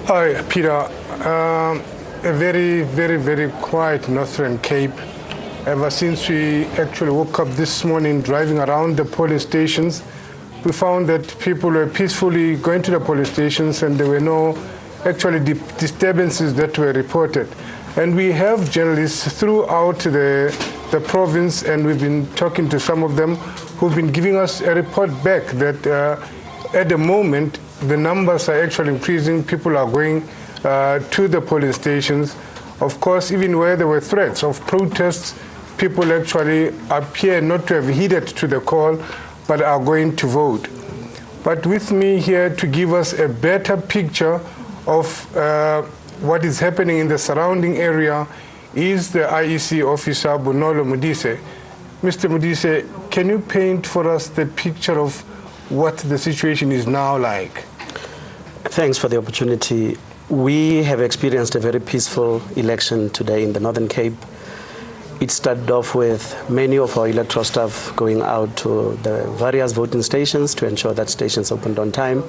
Hi, Peter. A very, very, very quiet Northern Cape. Ever since we actually woke up this morning driving around the polling stations, we found that people were peacefully going to the polling stations and there were no actually disturbances that were reported. And we have journalists throughout the province, and we've been talking to some of them who've been giving us a report back that at the moment the numbers are actually increasing. People are going to the polling stations. Of course, even where there were threats of protests, people actually appear not to have heeded to the call, but are going to vote. But with me here to give us a better picture of what is happening in the surrounding area is the IEC officer, Bonolo Modise. Mr. Modise, can you paint for us the picture of what the situation is now like? Thanks for the opportunity. We have experienced a very peaceful election today in the Northern Cape. It started off with many of our electoral staff going out to the various voting stations to ensure that stations opened on time.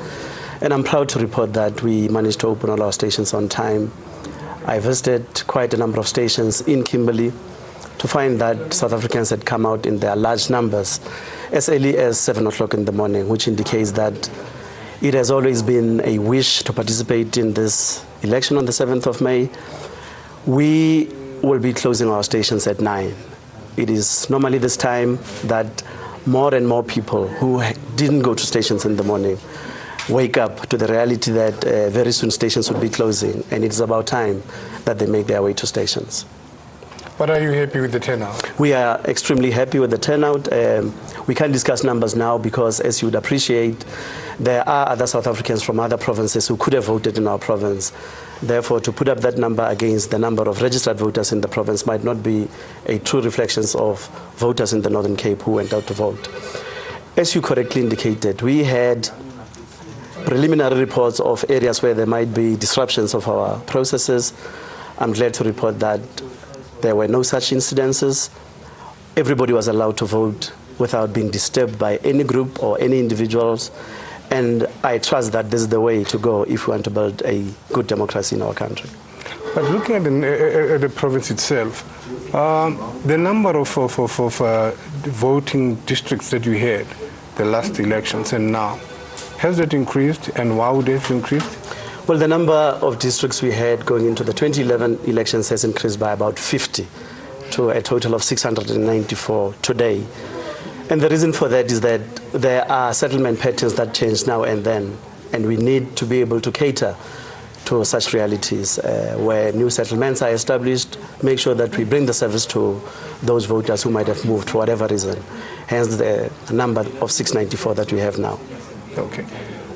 And I'm proud to report that we managed to open all our stations on time. I visited quite a number of stations in Kimberley to find that South Africans had come out in their large numbers as early as 7 o'clock in the morning, which indicates that it has always been a wish to participate in this election on the 7th of May. We will be closing our stations at 9. It is normally this time that more and more people who didn't go to stations in the morning wake up to the reality that very soon stations will be closing, and it's about time that they make their way to stations. But are you happy with the turnout? We are extremely happy with the turnout. We can't discuss numbers now because, as you would appreciate, there are other South Africans from other provinces who could have voted in our province. Therefore, to put up that number against the number of registered voters in the province might not be a true reflection of voters in the Northern Cape who went out to vote. As you correctly indicated, we had preliminary reports of areas where there might be disruptions of our processes. I'm glad to report that there were no such incidences. Everybody was allowed to vote without being disturbed by any group or any individuals. And I trust that this is the way to go if we want to build a good democracy in our country. But looking at the province itself, the number of voting districts that you had the last elections and now, has that increased, and why would it have increased? Well, the number of districts we had going into the 2011 elections has increased by about 50 to a total of 694 today. And the reason for that is that there are settlement patterns that change now and then, and we need to be able to cater to such realities where new settlements are established, make sure that we bring the service to those voters who might have moved for whatever reason, hence the number of 694 that we have now. Okay.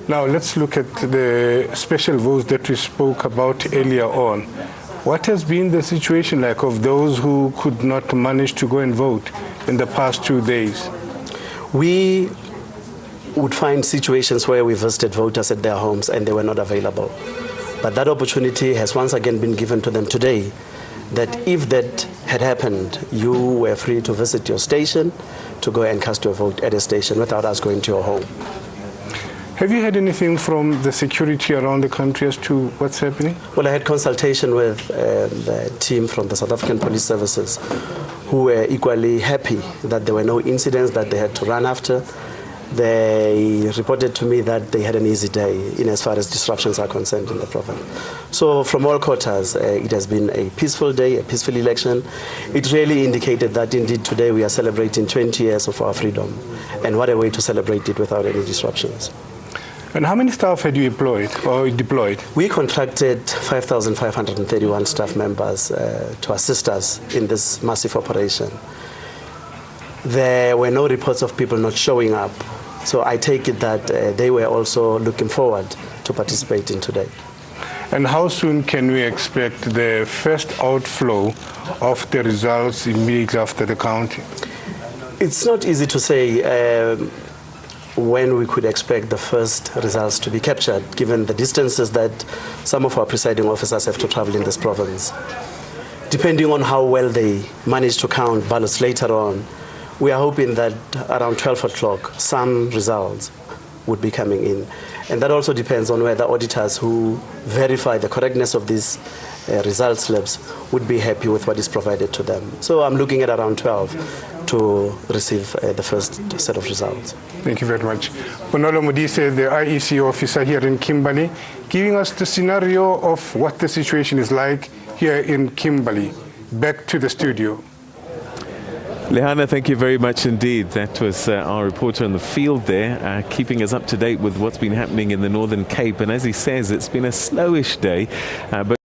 Now let's look at the special votes that we spoke about earlier on. What has been the situation like of those who could not manage to go and vote in the past 2 days? We would find situations where we visited voters at their homes and they were not available. But that opportunity has once again been given to them today, that if that had happened, you were free to visit your station, to go and cast your vote at a station without us going to your home. Have you heard anything from the security around the country as to what's happening? Well, I had consultation with the team from the South African Police Services, who were equally happy that there were no incidents that they had to run after. They reported to me that they had an easy day in as far as disruptions are concerned in the province. So from all quarters, it has been a peaceful day, a peaceful election. It really indicated that indeed today we are celebrating 20 years of our freedom, and what a way to celebrate it without any disruptions. And how many staff had you employed or deployed? We contracted 5,531 staff members to assist us in this massive operation. There were no reports of people not showing up, so I take it that they were also looking forward to participating today. And how soon can we expect the first outflow of the results immediately after the counting? It's not easy to say when we could expect the first results to be captured, given the distances that some of our presiding officers have to travel in this province. Depending on how well they manage to count ballots later on, we are hoping that around 12 o'clock, some results would be coming in. And that also depends on whether auditors who verify the correctness of these result slips would be happy with what is provided to them. So I'm looking at around 12 to receive the first set of results. Thank you very much. Bonolo Modise, the IEC officer here in Kimberley, giving us the scenario of what the situation is like here in Kimberley. Back to the studio. Lehana, thank you very much indeed. That was our reporter in the field there, keeping us up to date with what's been happening in the Northern Cape. And as he says, it's been a slowish day, but